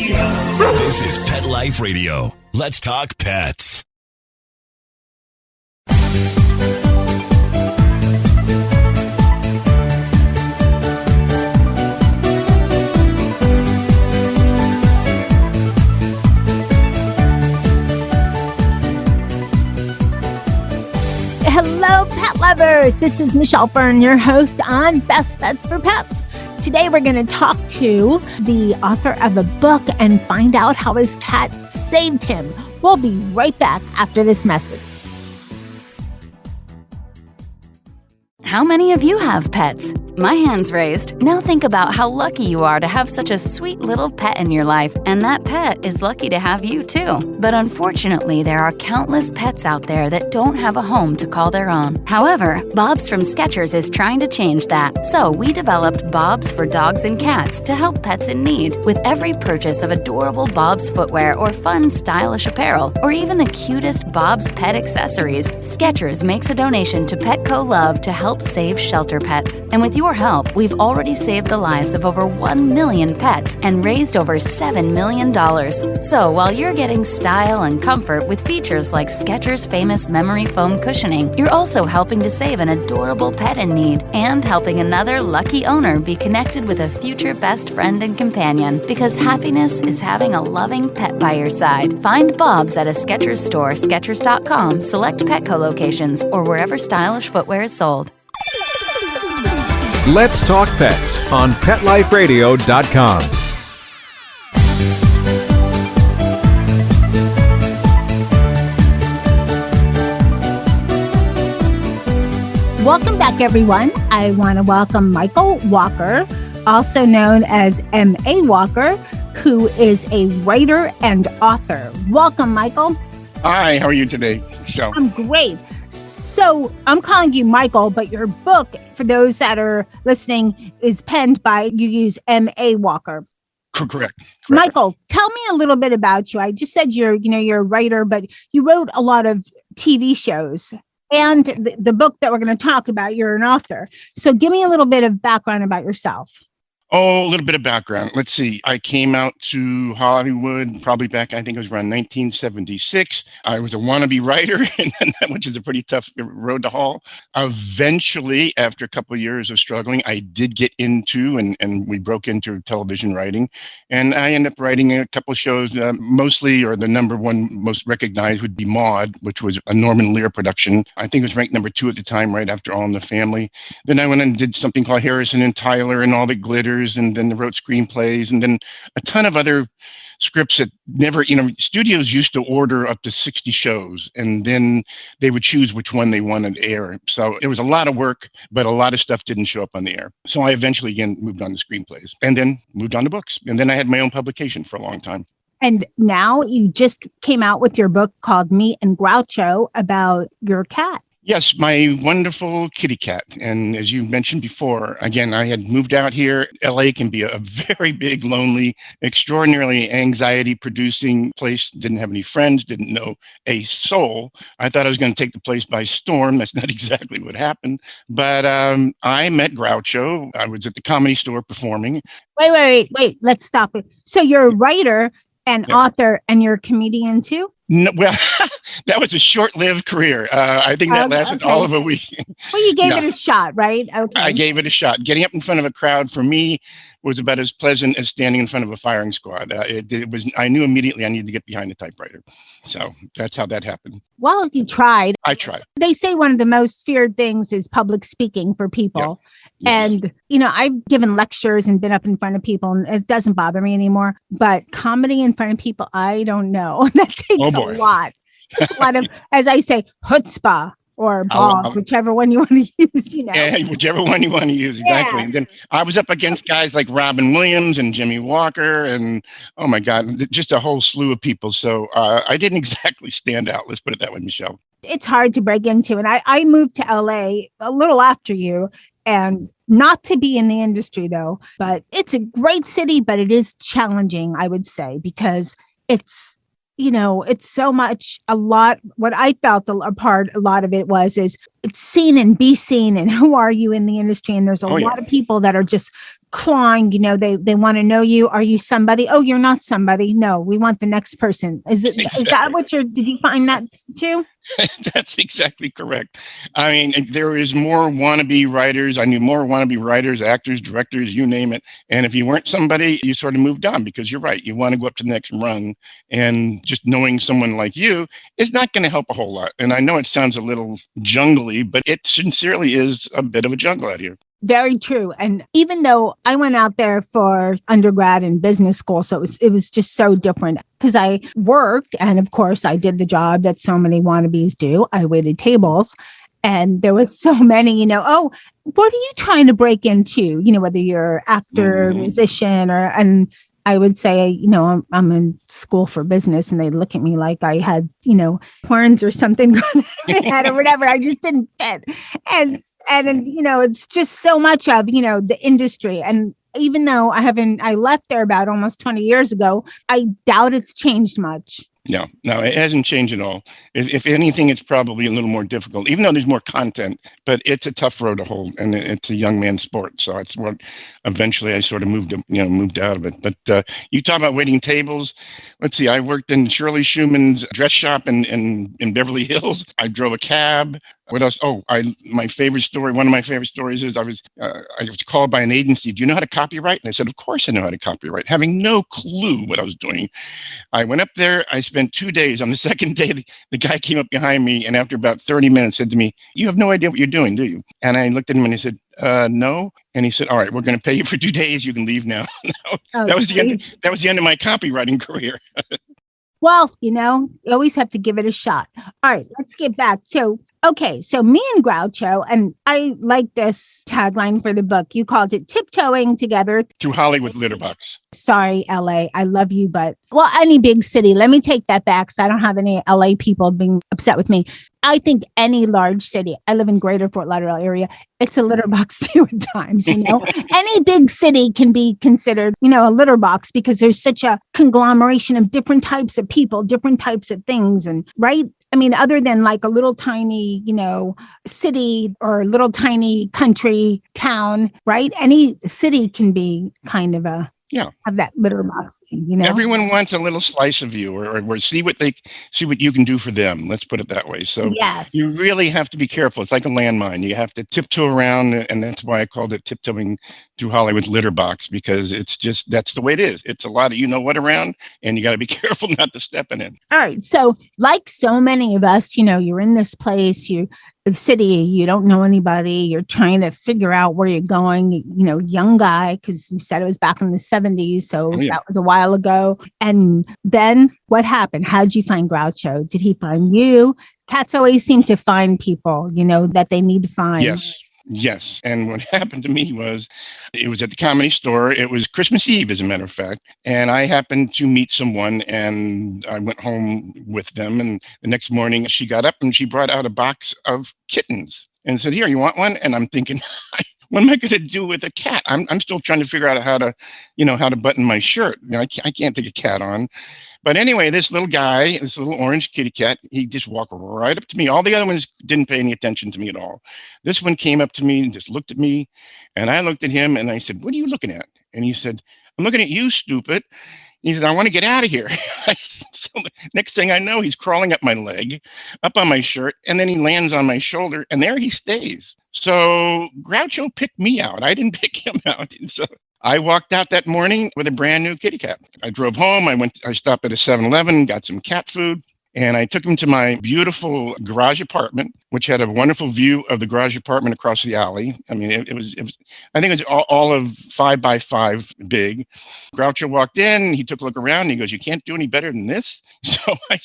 This is Pet Life Radio. Let's talk pets. Hello, pet lovers. This is MIchelle Fern, your host on Best Pets for Pets. Today, we're going to talk to the author of a book and find out how his cat saved him. We'll be right back after this message. How many of you have pets? My hand's raised. Now think about how lucky you are to have such a sweet little pet in your life, and that pet is lucky to have you too. But unfortunately, there are countless pets out there that don't have a home to call their own. However, Bob's from Skechers is trying to change that. So we developed Bob's for dogs and cats to help pets in need. With every purchase of adorable Bob's footwear or fun, stylish apparel, or even the cutest Bob's pet accessories, Skechers makes a donation to Petco Love to help save shelter pets. And with your help, we've already saved the lives of over 1 million pets and raised over $7 million. So while you're getting style and comfort with features like Skechers' famous memory foam cushioning, you're also helping to save an adorable pet in need and helping another lucky owner be connected with a future best friend and companion, because happiness is having a loving pet by your side. Find Bob's at a Skechers store, Skechers.com, select Petco locations, or wherever stylish footwear is sold. Let's Talk Pets on PetLifeRadio.com. Welcome back, everyone. I want to welcome Michael Walker, also known as M.A. Walker, who is a writer and author. Welcome, Michael. Hi, how are you today, Michelle? I'm great. So I'm calling you Michael, but your book, for those that are listening, is penned by, you use M.A. Walker. Correct. Michael, tell me a little bit about you. I just said you're a writer, but you wrote a lot of TV shows. And the book that we're going to talk about, you're an author. So give me a little bit of background about yourself. Oh, a little bit of background. Let's see. I came out to Hollywood probably back, I think it was around 1976. I was a wannabe writer, which is a pretty tough road to haul. Eventually, after a couple of years of struggling, I did get into, and we broke into television writing. And I ended up writing a couple of shows, mostly, or the number one most recognized would be Maude, which was a Norman Lear production. I think it was ranked number 2 at the time, right after All in the Family. Then I went and did something called Harrison and Tyler and All the Glitter. And then wrote screenplays, and then a ton of other scripts that never, studios used to order up to 60 shows, and then they would choose which one they wanted to air. So it was a lot of work, but a lot of stuff didn't show up on the air. So I eventually, again, moved on to screenplays and then moved on to books. And then I had my own publication for a long time. And now you just came out with your book called Me and Groucho about your cat. Yes, my wonderful kitty cat. And as you mentioned before, again, I had moved out here. LA can be a very big, lonely, extraordinarily anxiety-producing place. Didn't have any friends, didn't know a soul. I thought I was going to take the place by storm. That's not exactly what happened. But I met Groucho. I was at the Comedy Store performing. Wait. Let's stop it. So you're a writer and author, and you're a comedian too? No, well, that was a short-lived career. I think that lasted all of a week. Well, you gave it a shot, right? Okay. I gave it a shot. Getting up in front of a crowd for me was about as pleasant as standing in front of a firing squad. It was. I knew immediately I needed to get behind the typewriter. So that's how that happened. Well, you tried. I tried. They say one of the most feared things is public speaking for people. Yeah. And, I've given lectures and been up in front of people, and it doesn't bother me anymore. But comedy in front of people, I don't know. That takes a lot. It takes a lot of, as I say, chutzpah or balls, whichever one you want to use, Yeah, whichever one you want to use, exactly. Yeah. And then I was up against guys like Robin Williams and Jimmy Walker and, oh my God, just a whole slew of people. So I didn't exactly stand out. Let's put it that way, Michelle. It's hard to break into. And I moved to LA a little after you. And not to be in the industry, though, but it's a great city, but it is challenging, I would say, because it's, it's so much, what I felt a lot of it is seen and be seen, and who are you in the industry? And there's a lot of people that are just clawing, they want to know you. Are you somebody? Oh, you're not somebody. No, we want the next person. Is that what did you find that too? That's exactly correct. I mean, there is more wannabe writers. I knew more wannabe writers, actors, directors, you name it. And if you weren't somebody, you sort of moved on, because you're right. You want to go up to the next rung, and just knowing someone like you is not going to help a whole lot. And I know it sounds a little jungly, but it sincerely is a bit of a jungle out here. Very true. And even though I went out there for undergrad and business school, so it was just so different, because I worked, and of course I did the job that so many wannabes do. I waited tables, and there was so many, oh, what are you trying to break into? Whether you're actor, musician, and I would say, I'm in school for business, and they look at me like I had, horns or something going on in my head or whatever. I just didn't fit. And it's just so much of, the industry. And even though I left there about almost 20 years ago, I doubt it's changed much. No, it hasn't changed at all. If anything, it's probably a little more difficult, even though there's more content, but it's a tough road to hold, and it's a young man's sport. So it's what eventually I sort of moved out of it. But you talk about waiting tables. Let's see, I worked in Shirley Shuman's dress shop in Beverly Hills. I drove a cab. What else? Oh, my favorite story. One of my favorite stories is I was called by an agency. Do you know how to copyright? And I said, of course I know how to copyright, having no clue what I was doing. I went up there. I spent 2 days. On the second day, the guy came up behind me, and after about 30 minutes said to me, "You have no idea what you're doing, do you?" And I looked at him and he said, no. And he said, "All right, we're going to pay you for 2 days. You can leave now." That was the end. That was the end of my copywriting career. Well, you always have to give it a shot. All right, let's get back. So me and Groucho, and I like this tagline for the book. You called it Tiptoeing Together Through Hollywood Litterbox. Sorry, LA. I love you, but any big city. Let me take that back, so I don't have any LA people being upset with me. I think any large city, I live in greater Fort Lauderdale area, it's a litter box too at times, Any big city can be considered, a litter box, because there's such a conglomeration of different types of people, different types of things. And right. I mean, other than like a little tiny, city or little tiny country town, right? Any city can be kind of have that litter box thing, Everyone wants a little slice of you, or see what you can do for them. Let's put it that way. So yes. You really have to be careful. It's like a landmine. You have to tiptoe around, and that's why I called it Tiptoeing Through Hollywood Litter Box, because that's the way it is. It's a lot of what around, and you got to be careful not to step in it. All right. So like so many of us, you're in this place, the city, you don't know anybody, you're trying to figure out where you're going, young guy, because you said it was back in the 70s. So that was a while ago. And then what happened? How'd you find Groucho? Did he find you? Cats always seem to find people, that they need to find. Yes. And what happened to me was, it was at the Comedy Store. It was Christmas Eve, as a matter of fact. And I happened to meet someone, and I went home with them. And the next morning she got up and she brought out a box of kittens and said, "Here, you want one?" And I'm thinking, what am I going to do with a cat? I'm still trying to figure out how to button my shirt. I can't take a cat on. But anyway, this little guy, this little orange kitty cat, he just walked right up to me. All the other ones didn't pay any attention to me at all. This one came up to me and just looked at me, and I looked at him, and I said, "What are you looking at?" And he said, "I'm looking at you, stupid." He said, "I want to get out of here." So the next thing I know, he's crawling up my leg, up on my shirt, and then he lands on my shoulder, and there he stays. So Groucho picked me out. I didn't pick him out. And so I walked out that morning with a brand new kitty cat. I drove home. I stopped at a 7-Eleven, got some cat food, and I took him to my beautiful garage apartment, which had a wonderful view of the garage apartment across the alley. I mean, it was I think it was all of 5 by 5 big. Groucho walked in, he took a look around, and he goes, "You can't do any better than this?" So I'm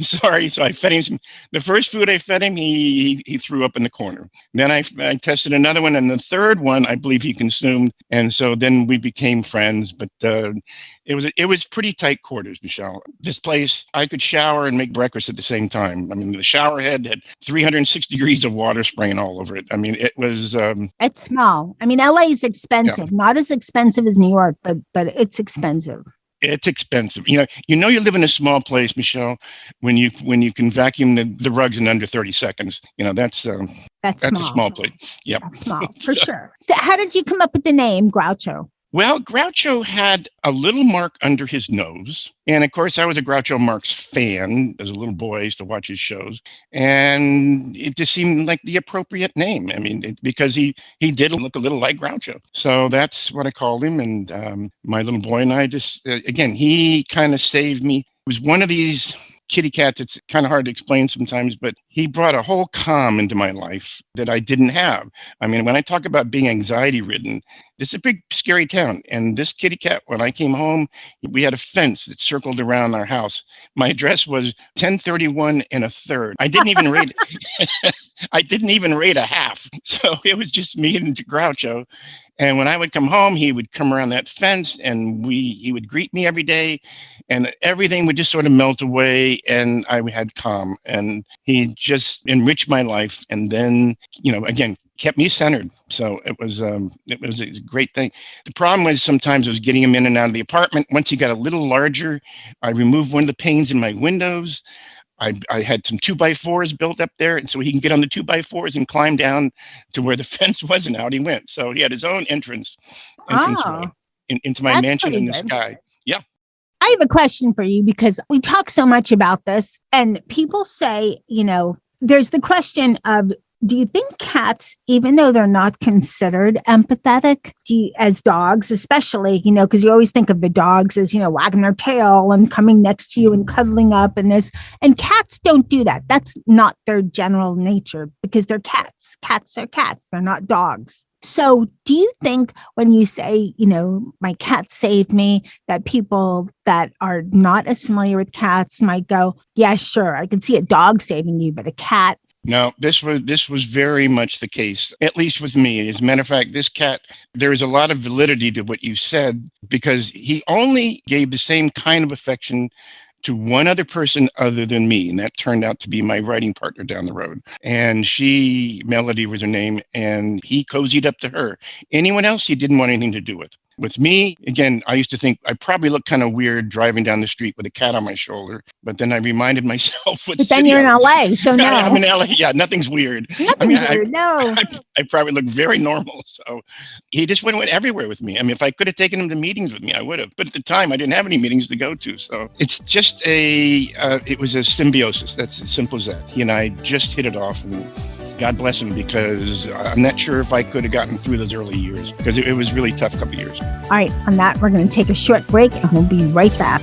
sorry. So I fed him the first food I fed him, he threw up in the corner. Then I tested another one, and the third one, I believe he consumed. And so then we became friends, but it was pretty tight quarters, Michelle. This place, I could shower and make breakfast at the same time. I mean, the shower head had 360 degrees of water spraying all over it. I mean, it was... it's small. I mean, LA is expensive. Yeah. Not as expensive as New York, but it's expensive. It's expensive. You you live in a small place, Michelle, when you can vacuum the rugs in under 30 seconds. That's a small place. Yep. That's small, for sure. How did you come up with the name Groucho? Well, Groucho had a little mark under his nose. And of course, I was a Groucho Marx fan as a little boy. I used to watch his shows. And it just seemed like the appropriate name. I mean, because he did look a little like Groucho. So that's what I called him. And my little boy and I just, again, he kind of saved me. It was one of these kitty cats. It's kind of hard to explain sometimes, but he brought a whole calm into my life that I didn't have. I mean, when I talk about being anxiety ridden, this is a big, scary town. And this kitty cat, when I came home, we had a fence that circled around our house. My address was 1031 and a third. I didn't even rate I didn't even rate a half. So it was just me and Groucho. And when I would come home, he would come around that fence and he would greet me every day, and everything would just sort of melt away, and I had calm, and he just enriched my life. And then, again, kept me centered. So it was a great thing. The problem was sometimes I was getting him in and out of the apartment. Once he got a little larger, I removed one of the panes in my windows. I had some 2x4s built up there, and so he can get on the 2x4s and climb down to where the fence was, and out he went. So he had his own entrance into my mansion in the sky. Yeah. I have a question for you, because we talk so much about this, and people say, there's the question of, do you think cats, even though they're not considered empathetic, as dogs, especially, because you always think of the dogs as, wagging their tail and coming next to you and cuddling up and this, and cats don't do that. That's not their general nature, because they're cats. Cats are cats. They're not dogs. So do you think when you say, my cat saved me, that people that are not as familiar with cats might go, yeah, sure, I can see a dog saving you, but a cat? No, this was very much the case, at least with me. As a matter of fact, this cat, there is a lot of validity to what you said, because he only gave the same kind of affection to one other person other than me. And that turned out to be my writing partner down the road. And Melody was her name, and he cozied up to her. Anyone else he didn't want anything to do with. With me, again, I used to think I probably looked kind of weird driving down the street with a cat on my shoulder. But then I reminded myself what But then you're in LA, so no. I'm in LA. Yeah, nothing's weird. No. I probably look very normal. So he just went everywhere with me. I mean, if I could have taken him to meetings with me, I would have. But at the time, I didn't have any meetings to go to. So it's just it was a symbiosis. That's as simple as that. He and I just hit it off, and God bless him, because I'm not sure if I could have gotten through those early years, because it was really tough couple of years. All right. On that, we're going to take a short break, and we'll be right back.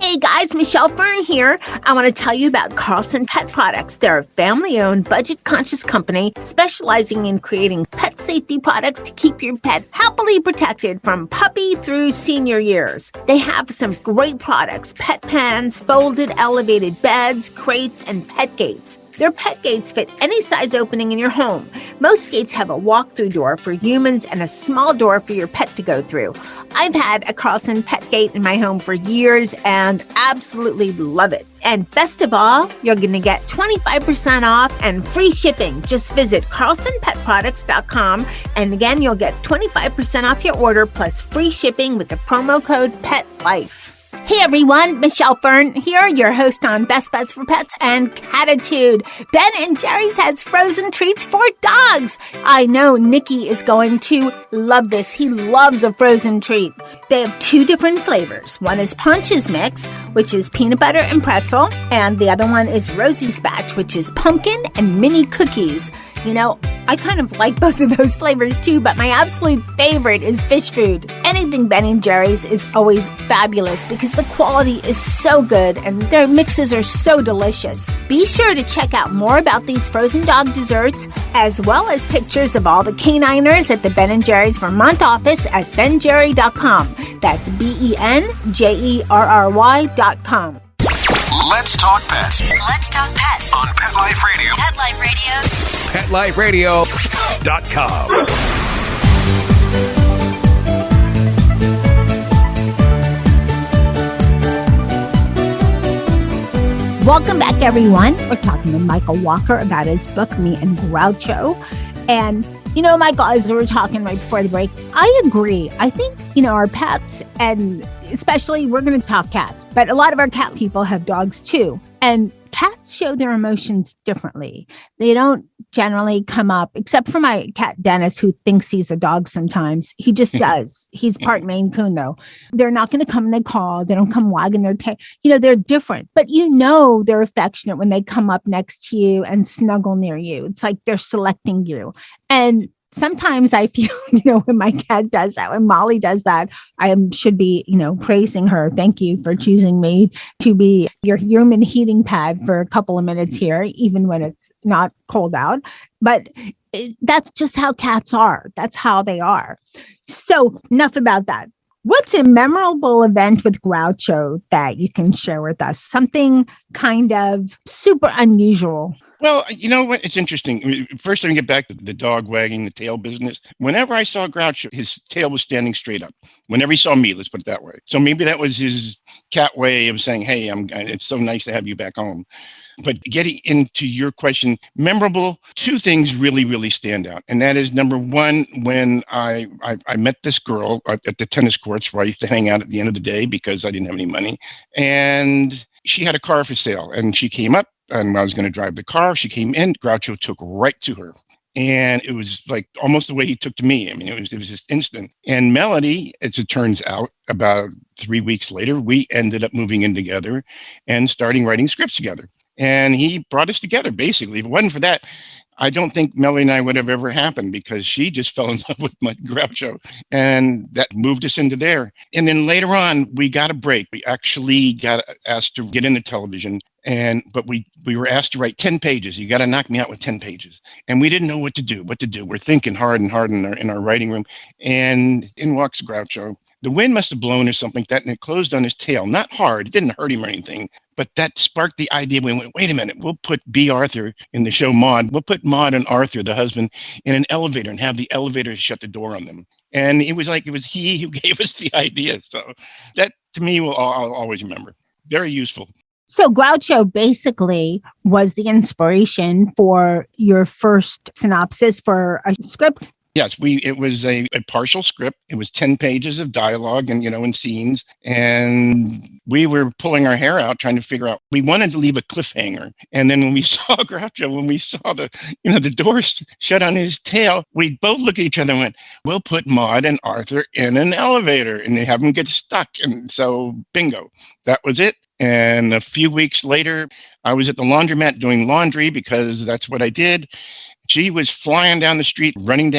Hey guys, MIchelle Fern here. I want to tell you about Carlson Pet Products. They're a family-owned, budget-conscious company specializing in creating pet safety products to keep your pet happily protected from puppy through senior years. They have some great products: pet pens, folded elevated beds, crates, and pet gates. Their pet gates fit any size opening in your home. Most gates have a walk-through door for humans and a small door for your pet to go through. I've had a Carlson pet gate in my home for years and absolutely love it. And best of all, you're going to get 25% off and free shipping. Just visit carlsonpetproducts.com. And again, you'll get 25% off your order plus free shipping with the promo code PETLIFE. Hey everyone, MIchelle Fern here, your host on Best Bets for Pets and Catitude. Ben & Jerry's has frozen treats for dogs. I know Nikki is going to love this. He loves a frozen treat. They have 2 different flavors. One is Punch's Mix, which is peanut butter and pretzel, and the other one is Rosie's Batch, which is pumpkin and mini cookies. I kind of like both of those flavors too, but my absolute favorite is fish food. Anything Ben & Jerry's is always fabulous because the quality is so good and their mixes are so delicious. Be sure to check out more about these frozen dog desserts, as well as pictures of all the caniners at the Ben & Jerry's Vermont office at benjerry.com. That's BENJERRY.com. Let's talk pets. Let's talk pets On Pet Life Radio. Pet Life Radio. PetLifeRadio.com. Welcome back, everyone. We're talking to Michael Walker about his book, Me and Groucho. And Michael, as we were talking right before the break, I agree. I think, our pets, and especially we're going to talk cats, but a lot of our cat people have dogs too. And cats show their emotions differently. They don't generally come up, except for my cat Dennis, who thinks he's a dog sometimes. He just does. He's part Maine Coon, though. They're not going to come and they call. They don't come wagging their tail. They're different. But they're affectionate when they come up next to you and snuggle near you. It's like they're selecting you. And sometimes I feel, when my cat does that, when Molly does that, I should be, praising her. Thank you for choosing me to be your human heating pad for a couple of minutes here, even when it's not cold out. But that's just how cats are. That's how they are. So enough about that. What's a memorable event with Groucho that you can share with us? Something kind of super unusual. Well, you know what? It's interesting. First, let me get back to the dog wagging the tail business. Whenever I saw Groucho, his tail was standing straight up. Whenever he saw me, let's put it that way. So maybe that was his cat way of saying, hey, it's so nice to have you back home. But getting into your question, memorable, two things really, really stand out. And that is, number one, when I met this girl at the tennis courts where I used to hang out at the end of the day because I didn't have any money. And she had a car for sale. And she came up and I was going to drive the car. She came in. Groucho took right to her. And it was like almost the way he took to me. I mean, it was just instant. And Melody, as it turns out, about 3 weeks later, we ended up moving in together and starting writing scripts together. And he brought us together, basically. If it wasn't for that, I don't think Melody and I would have ever happened because she just fell in love with my Groucho. And that moved us into there. And then later on, we got a break. We actually got asked to get into television. But we were asked to write 10 pages. You got to knock me out with 10 pages. And we didn't know what to do. We're thinking hard and hard in our writing room. And in walks Groucho. The wind must have blown or something like that, and it closed on his tail. Not hard. It didn't hurt him or anything. But that sparked the idea. We went, wait a minute. We'll put B. Arthur in the show Maude. We'll put Maude and Arthur, the husband, in an elevator and have the elevator shut the door on them. And it was he who gave us the idea. So that, to me, I'll always remember. Very useful. So Groucho basically was the inspiration for your first synopsis for a script? Yes, it was a partial script. It was 10 pages of dialogue and scenes. And we were pulling our hair out trying to figure out, we wanted to leave a cliffhanger. And then when we saw Groucho, when we saw the doors shut on his tail, we both looked at each other and went, we'll put Maude and Arthur in an elevator and they have them get stuck. And so bingo, that was it. And a few weeks later, I was at the laundromat doing laundry because that's what I did. She was flying down the street, runs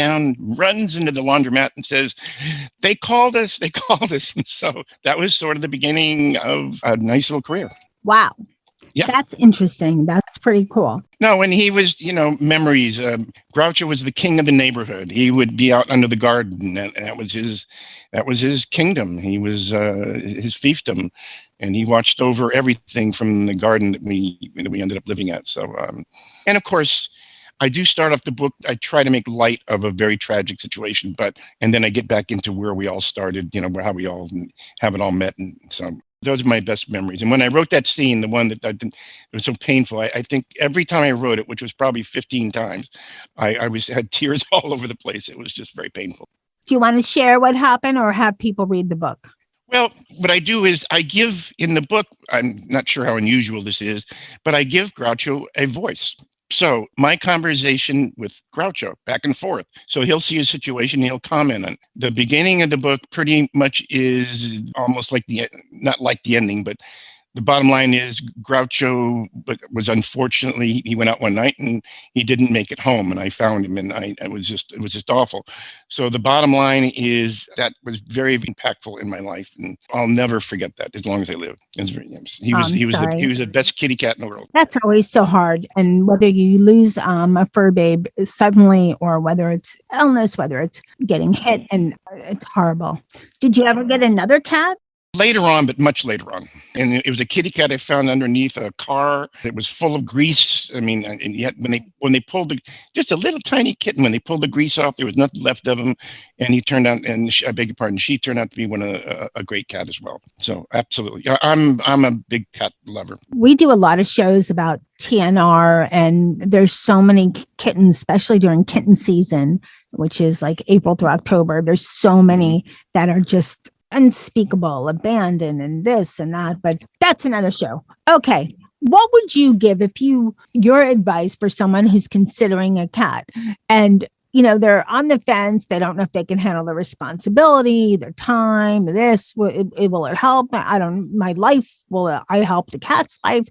into the laundromat and says, they called us. And so that was sort of the beginning of a nice little career. Wow. Yeah. That's interesting. That's pretty cool. No, when he was, memories, Groucho was the king of the neighborhood. He would be out under the garden. And that was his kingdom. He was his fiefdom. And he watched over everything from the garden that we ended up living at. So, and of course, I do start off the book. I try to make light of a very tragic situation, and then I get back into where we all started, how we all have it all met. And so those are my best memories. And when I wrote that scene, the one that it was so painful, I think every time I wrote it, which was probably 15 times, I had tears all over the place. It was just very painful. Do you want to share what happened or have people read the book? Well, what I do is I give in the book, I'm not sure how unusual this is, but I give Groucho a voice. So my conversation with Groucho back and forth. So he'll see a situation, he'll comment on it. The beginning of the book pretty much is almost like not like the ending, but the bottom line is Groucho was unfortunately, he went out one night and he didn't make it home, and I found him, and it was just awful. So the bottom line is that was very impactful in my life, and I'll never forget that as long as I live. He was the best kitty cat in the world. That's always so hard. And whether you lose a fur babe suddenly, or whether it's illness, whether it's getting hit, and it's horrible. Did you ever get another cat? Later on, but much later on. And it was a kitty cat I found underneath a car that was full of grease. I mean, and yet when they pulled just a little tiny kitten, when they pulled the grease off, there was nothing left of him. And he turned out, and I beg your pardon, she turned out to be a great cat as well. So absolutely. I'm a big cat lover. We do a lot of shows about TNR, and there's so many kittens, especially during kitten season, which is like April through October. There's so many that are just unspeakable, abandoned, and this and that, but that's another show. Okay. What would you give your advice for someone who's considering a cat and, they're on the fence. They don't know if they can handle the responsibility, their time, will it help? My life, will I help the cat's life?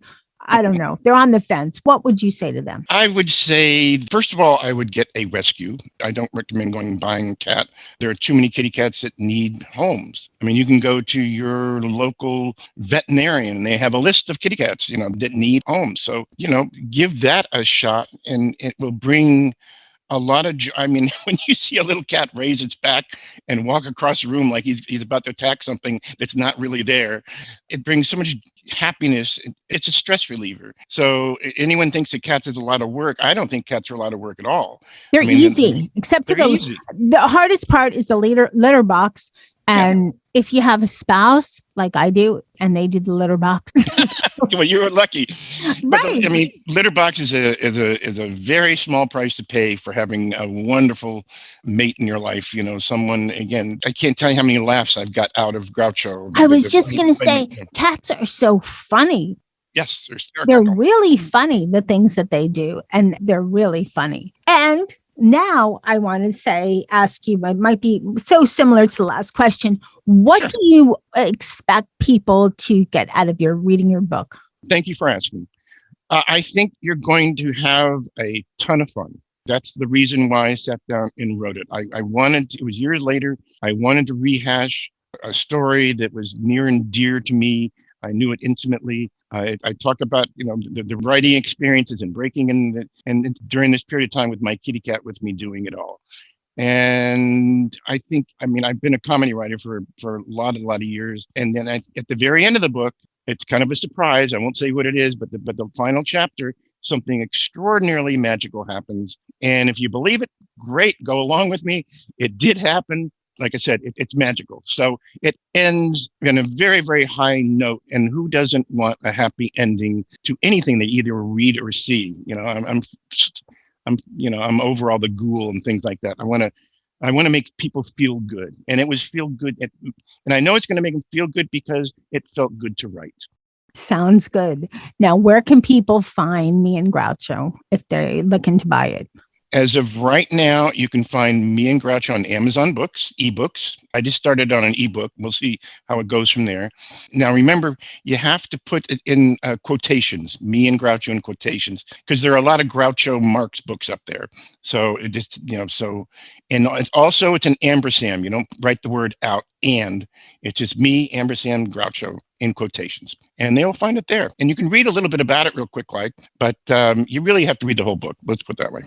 I don't know. They're on the fence. What would you say to them? I would say, first of all, I would get a rescue. I don't recommend going and buying a cat. There are too many kitty cats that need homes. I mean, you can go to your local veterinarian and they have a list of kitty cats, that need homes. So, give that a shot, and it will bring a lot of when you see a little cat raise its back and walk across the room like he's about to attack something that's not really there, it brings so much happiness. It's a stress reliever. So anyone thinks that cats is a lot of work. I don't think cats are a lot of work at all. They're easy, except for the hardest part is the litter box. And if you have a spouse like I do, and they do the litter box, well, you were lucky. Right. But litter box is a very small price to pay for having a wonderful mate in your life. Someone, again, I can't tell you how many laughs I've got out of Groucho. I was just going to say, cats are so funny. Yes, they're really funny, the things that they do, and they're really funny. And now I want to ask you, it might be so similar to the last question. What do you expect people to get out of reading your book? Thank you for asking. I think you're going to have a ton of fun. That's the reason why I sat down and wrote it. It was years later, I wanted to rehash a story that was near and dear to me. I knew it intimately. I talk about, the writing experiences and breaking in and during this period of time with my kitty cat with me doing it all. And I think, I've been a comedy writer for a lot of years. And then at the very end of the book, it's kind of a surprise. I won't say what it is, but the final chapter, something extraordinarily magical happens. And if you believe it, great, go along with me. It did happen. Like I said, it's magical. So it ends on a very, very high note. And who doesn't want a happy ending to anything they either read or see? I'm over all the ghoul and things like that. I want to make people feel good, and it was feel good. And I know it's going to make them feel good because it felt good to write. Sounds good. Now, where can people find Me and Groucho if they're looking to buy it? As of right now, you can find Me and Groucho on Amazon Books, ebooks. I just started on an ebook. We'll see how it goes from there. Now, remember, you have to put it in quotations, Me and Groucho in quotations, because there are a lot of Groucho Marx books up there. So it just, and it's an ampersand. You don't write the word out and. It's just Me, ampersand, Groucho in quotations. And they'll find it there. And you can read a little bit about it real quick, but you really have to read the whole book. Let's put it that way.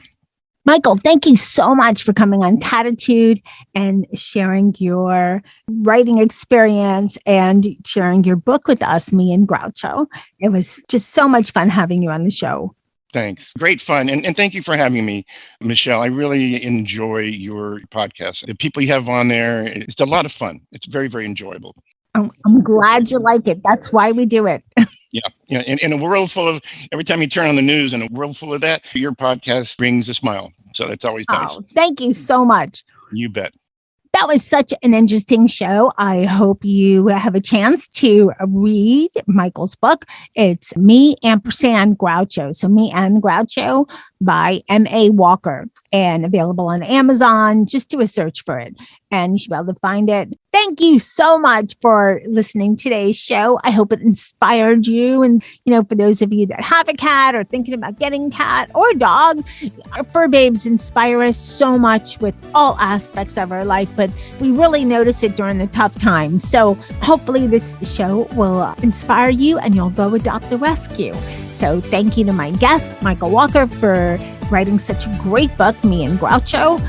Michael, thank you so much for coming on Catitude and sharing your writing experience and sharing your book with us, Me and Groucho. It was just so much fun having you on the show. Thanks. Great fun. And thank you for having me, Michelle. I really enjoy your podcast. The people you have on there, it's a lot of fun. It's very, very enjoyable. I'm glad you like it. That's why we do it. Yeah. In a world full of, every time you turn on the news, in a world full of that, your podcast brings a smile. So that's always nice. Oh, thank you so much. You bet. That was such an interesting show. I hope you have a chance to read Michael's book. It's Me ampersand Groucho. So Me and Groucho by M.A. Walker, and available on Amazon. Just do a search for it and you should be able to find it. Thank you so much for listening to today's show. I hope it inspired you. And, for those of you that have a cat or thinking about getting a cat or a dog, our fur babes inspire us so much with all aspects of our life, but we really notice it during the tough times. So hopefully this show will inspire you and you'll go adopt the rescue. So thank you to my guest, Michael Walker, for writing such a great book, Me and Groucho.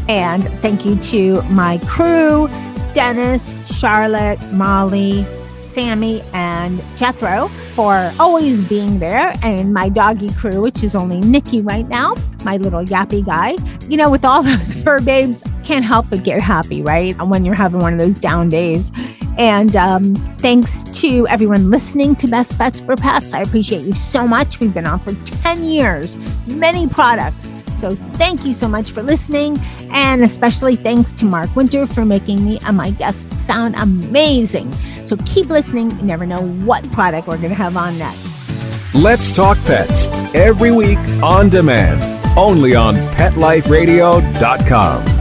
And thank you to my crew, Dennis, Charlotte, Molly, Sammy, and Jethro for always being there, and my doggy crew, which is only Nikki right now, my little yappy guy. You know, with all those fur babes, can't help but get happy, right? When you're having one of those down days. And thanks to everyone listening to Best Bets for Pets. I appreciate you so much. We've been on for 10 years, many products. So thank you so much for listening. And especially thanks to Mark Winter for making me and my guests sound amazing. So keep listening. You never know what product we're going to have on next. Let's Talk Pets, every week on demand, only on PetLifeRadio.com.